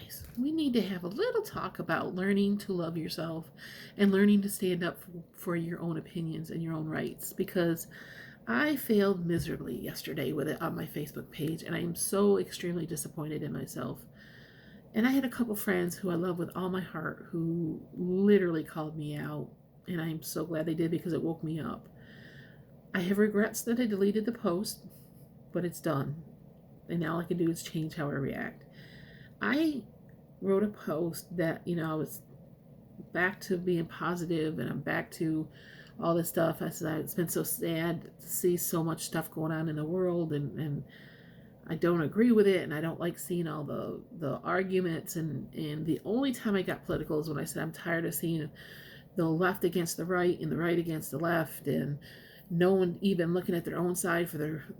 guys, we need to have a little talk about learning to love yourself and learning to stand up for your own opinions and your own rights, because I failed miserably yesterday with it on my Facebook page, and I am so extremely disappointed in myself. And I had a couple friends who I love with all my heart who literally called me out, and I'm so glad they did because it woke me up. I have regrets that I deleted the post, but it's done. And now all I can do is change how I react. I wrote a post that, I was back to being positive and I'm back to all this stuff. I said, it's been so sad to see so much stuff going on in the world, and I don't agree with it, and I don't like seeing all the arguments, and the only time I got political is when I said I'm tired of seeing the left against the right and the right against the left, and no one even looking at their own side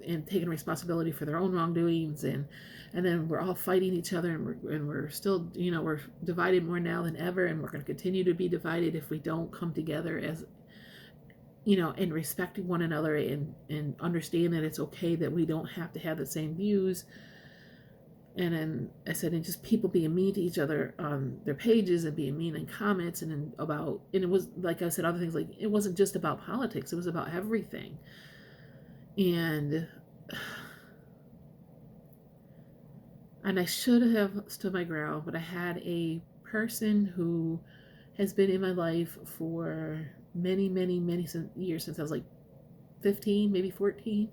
and taking responsibility for their own wrongdoings, and then we're all fighting each other, and we're still, we're divided more now than ever, and we're going to continue to be divided if we don't come together as, and respect one another, and understand that it's okay that we don't have to have the same views. And then I said, and just people being mean to each other on their pages and being mean in comments, and it was, like I said, other things, like it wasn't just about politics, it was about everything. And I should have stood my ground, but I had a person who has been in my life for many, many, many years, since I was like 15, maybe 14.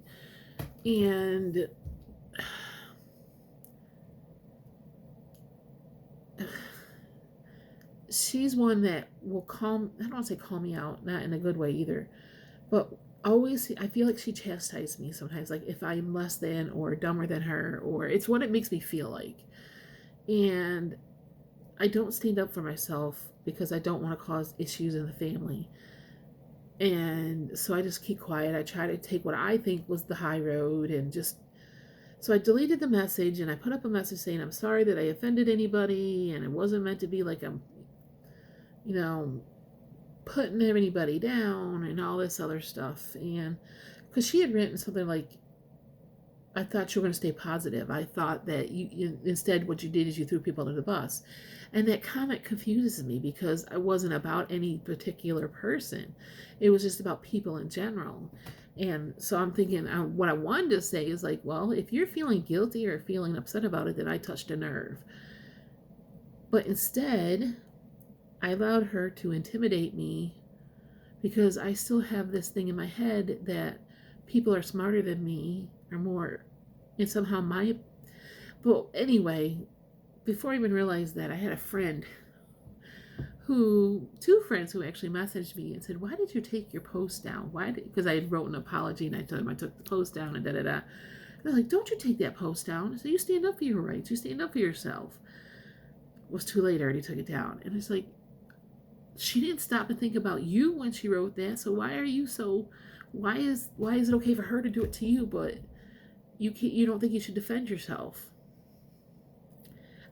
And she's one that will I don't want to say call me out, not in a good way either, but always, I feel like she chastises me sometimes, like if I'm less than or dumber than her, or it's what it makes me feel like. And I don't stand up for myself because I don't want to cause issues in the family. And so I just keep quiet. I try to take what I think was the high road, and so I deleted the message, and I put up a message saying I'm sorry that I offended anybody, and it wasn't meant to be like I'm, putting anybody down and all this other stuff. And because she had written something like, I thought you were going to stay positive. I thought that you instead what you did is you threw people under the bus. And that comment confuses me because it wasn't about any particular person. It was just about people in general. And so I'm thinking, what I wanted to say is like, well, if you're feeling guilty or feeling upset about it, then I touched a nerve. But instead, I allowed her to intimidate me because I still have this thing in my head that people are smarter than me, or more, and somehow but anyway, before I even realized that, I had two friends who actually messaged me and said, why did you take your post down? Because I had wrote an apology, and I told them I took the post down, and da-da-da. And they're like, don't you take that post down. So you stand up for your rights. You stand up for yourself. It was too late. I already took it down. And it's like, she didn't stop and think about you when she wrote that. So why is it okay for her to do it to you, but you don't think you should defend yourself?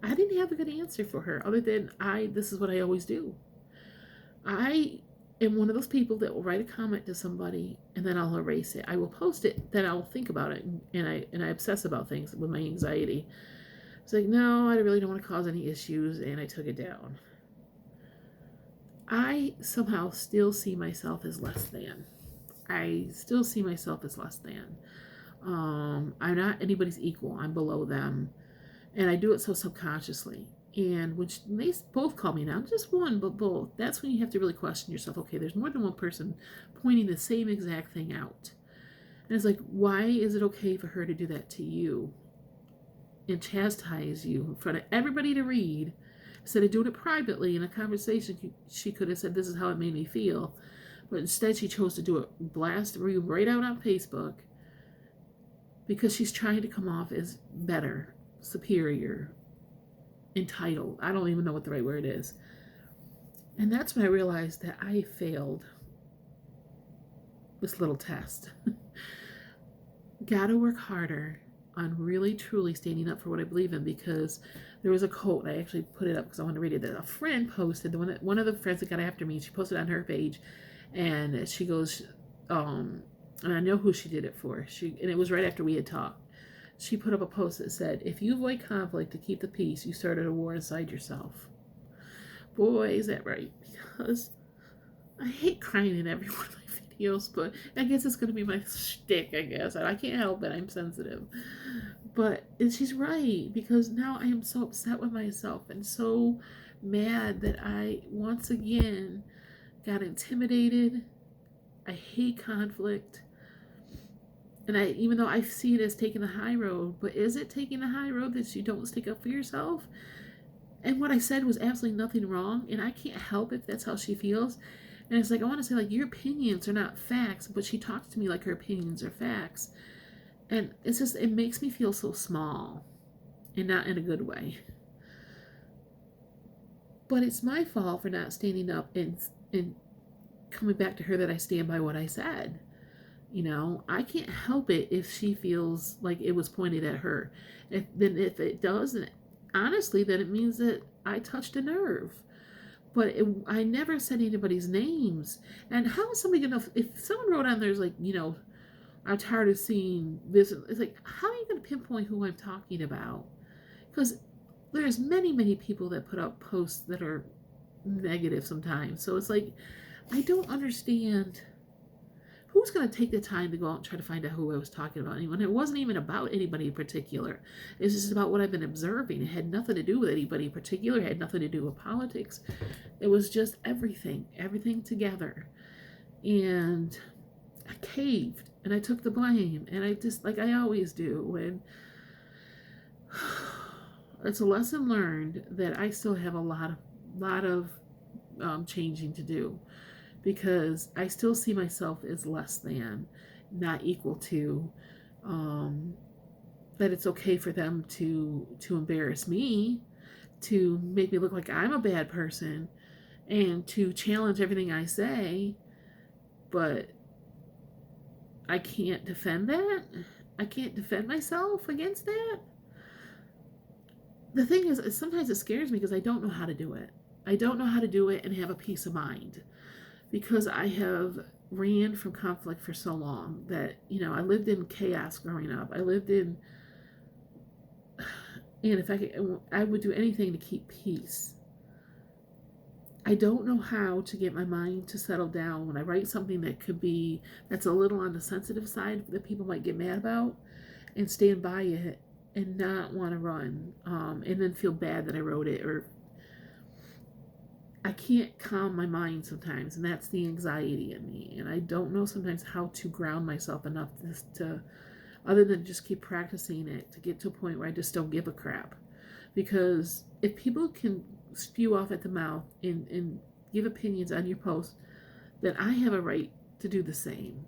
I didn't have a good answer for her other than this is what I always do. I am one of those people that will write a comment to somebody and then I'll erase it. I will post it, then I'll think about it, and I obsess about things with my anxiety. It's like, no, I really don't want to cause any issues, and I took it down. I somehow still see myself as less than. I still see myself as less than. I'm not anybody's equal. I'm below them. And I do it so subconsciously. And which they both call me now, just one, but both. That's when you have to really question yourself. Okay, there's more than one person pointing the same exact thing out. And it's like, why is it okay for her to do that to you and chastise you in front of everybody to read? Instead of doing it privately in a conversation, she could have said, this is how it made me feel. But instead, she chose to do it, blast right out on Facebook, because she's trying to come off as better, superior, entitled. I don't even know what the right word is. And that's when I realized that I failed this little test. Gotta work harder on really truly standing up for what I believe in, because there was a quote, I actually put it up because I wanted to read it, that a friend posted, one of the friends that got after me, she posted on her page, and she goes, and I know who she did it for, and it was right after we had talked. she put up a post that said, "If you avoid conflict to keep the peace, you started a war inside yourself." Boy, is that right. Because I hate crying in every one of my videos, but I guess it's going to be my shtick, I guess. I can't help it. I'm sensitive. But she's right, because now I am so upset with myself and so mad that I, once again, got intimidated. I hate conflict. And even though I see it as taking the high road, but is it taking the high road that you don't stick up for yourself? And what I said was absolutely nothing wrong, and I can't help if that's how she feels. And it's like, I want to say, like, your opinions are not facts, but she talks to me like her opinions are facts. And it's just, it makes me feel so small, and not in a good way. But it's my fault for not standing up and coming back to her that I stand by what I said. I can't help it if she feels like it was pointed at her. If it does, honestly, then it means that I touched a nerve. But I never said anybody's names. And how is somebody gonna, if someone wrote on there's like, I'm tired of seeing this, it's like, how are you gonna pinpoint who I'm talking about? Because there's many people that put up posts that are negative sometimes. So it's like, I don't understand who's going to take the time to go out and try to find out who I was talking about. And it wasn't even about anybody in particular. It's just about what I've been observing. It had nothing to do with anybody in particular. It had nothing to do with politics. It was just everything together. And I caved and I took the blame. And I just, like I always do. And it's a lesson learned that I still have a lot of changing to do. Because I still see myself as less than, not equal to, that it's okay for them to embarrass me, to make me look like I'm a bad person, and to challenge everything I say, but I can't defend that. I can't defend myself against that. The thing is, sometimes it scares me because I don't know how to do it. I don't know how to do it and have a peace of mind. Because I have ran from conflict for so long that, I lived in chaos growing up. I lived in, and if I would do anything to keep peace. I don't know how to get my mind to settle down when I write something that's a little on the sensitive side that people might get mad about, and stand by it and not want to run, and then feel bad that I wrote it, or I can't calm my mind sometimes, and that's the anxiety in me. And I don't know sometimes how to ground myself enough to other than just keep practicing it, to get to a point where I just don't give a crap. Because if people can spew off at the mouth and give opinions on your post, then I have a right to do the same.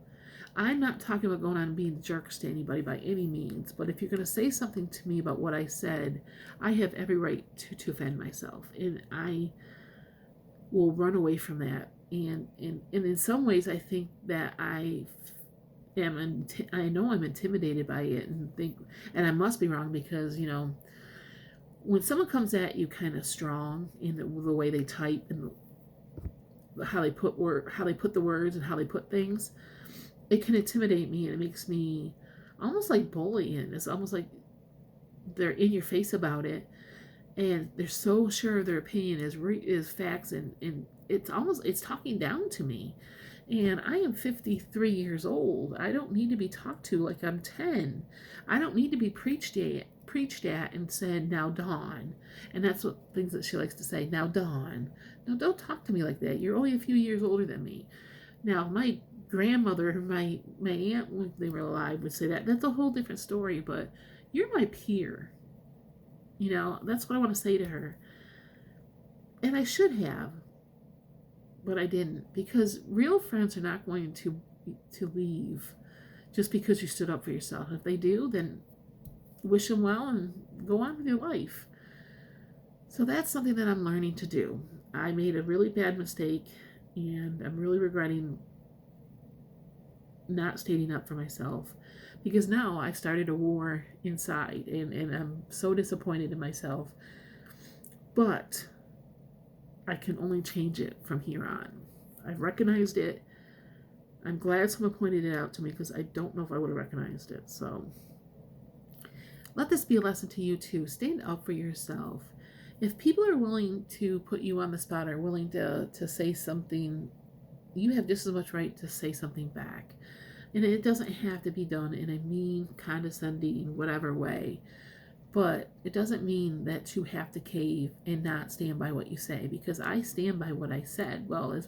I'm not talking about going on and being jerks to anybody by any means, but if you're going to say something to me about what I said, I have every right to defend myself. And I will run away from that, and in some ways I think that I know I'm intimidated by it, and I must be wrong, because when someone comes at you kind of strong in the way they type and how they put the words and how they put things, it can intimidate me, and it makes me almost like bullying. It's almost like they're in your face about it, and they're so sure their opinion is facts, and it's talking down to me. And I am 53 years old. I don't need to be talked to like I'm 10. I don't need to be preached at and said, "Now Dawn." And that's what things that she likes to say, "Now Dawn." No, don't talk to me like that. You're only a few years older than me. Now, my grandmother, my aunt, when they were alive, would say that. That's a whole different story, but you're my peer. That's what I want to say to her. And I should have, but I didn't, because real friends are not going to leave just because you stood up for yourself. If they do, then wish them well and go on with your life. So that's something that I'm learning to do. I made a really bad mistake, and I'm really regretting not standing up for myself, because now I've started a war inside, and I'm so disappointed in myself. But I can only change it from here on. I've recognized it. I'm glad someone pointed it out to me, because I don't know if I would have recognized it. So let this be a lesson to you too. Stand up for yourself. If people are willing to put you on the spot or willing to say something, you have just as much right to say something back. And it doesn't have to be done in a mean, condescending, whatever way. But it doesn't mean that you have to cave and not stand by what you say, because I stand by what I said. Well, I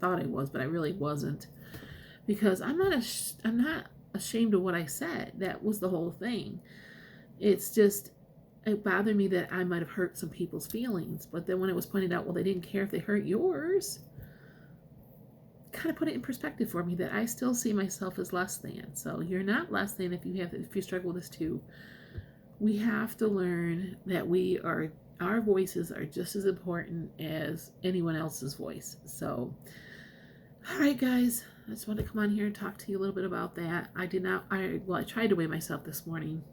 thought I was, but I really wasn't, because I'm not ashamed of what I said. That was the whole thing. It's just, it bothered me that I might have hurt some people's feelings. But then when it was pointed out, well, they didn't care if they hurt yours, kind of put it in perspective for me that I still see myself as less than. So you're not less than if you struggle with this too. We have to learn that our voices are just as important as anyone else's voice. So, all right, guys, I just wanted to come on here and talk to you a little bit about that. I tried to weigh myself this morning,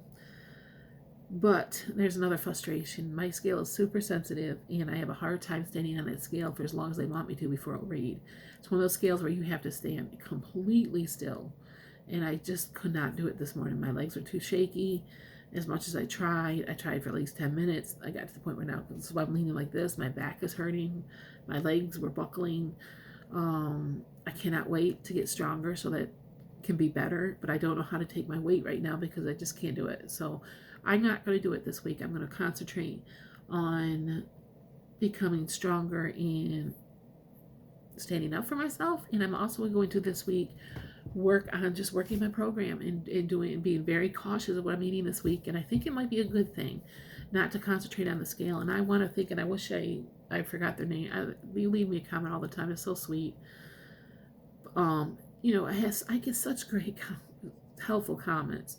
but there's another frustration. My scale is super sensitive, and I have a hard time standing on that scale for as long as they want me to before it'll read. It's one of those scales where you have to stand completely still, and I just could not do it this morning. My legs were too shaky. As much as I tried for at least 10 minutes. I got to the point where now, this is why I'm leaning like this. My back is hurting. My legs were buckling. I cannot wait to get stronger so that it can be better. But I don't know how to take my weight right now because I just can't do it. So I'm not going to do it this week. I'm going to concentrate on becoming stronger and standing up for myself. And I'm also going to this week work on just working my program and being very cautious of what I'm eating this week. And I think it might be a good thing not to concentrate on the scale. And I want to think, and I wish I forgot their name. You leave me a comment all the time. It's so sweet. I get such great helpful comments.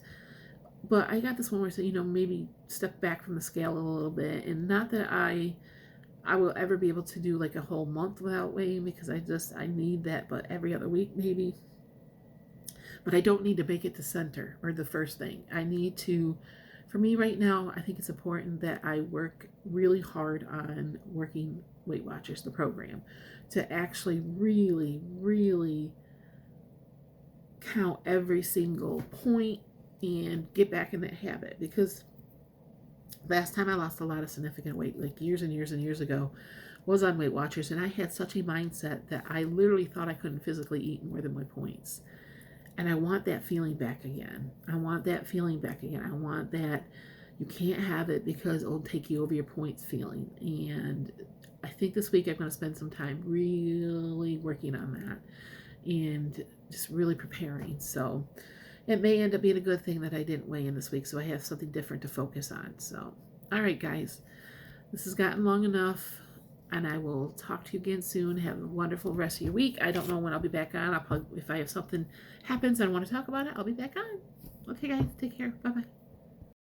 But I got this one where I said, maybe step back from the scale a little bit. And not that I will ever be able to do like a whole month without weighing, because I need that, but every other week maybe. But I don't need to make it the center or the first thing. For me right now, I think it's important that I work really hard on working Weight Watchers, the program, to actually really, really count every single point and get back in that habit. Because last time I lost a lot of significant weight, like years and years and years ago, was on Weight Watchers, and I had such a mindset that I literally thought I couldn't physically eat more than my points. And I want that feeling back again. I want that you can't have it because it'll take you over your points feeling. And I think this week I'm going to spend some time really working on that and just really preparing. So it may end up being a good thing that I didn't weigh in this week, so I have something different to focus on. So, all right, guys, this has gotten long enough. And I will talk to you again soon. Have a wonderful rest of your week. I don't know when I'll be back on. If I have something happens and I want to talk about it, I'll be back on. Okay, guys. Take care. Bye-bye.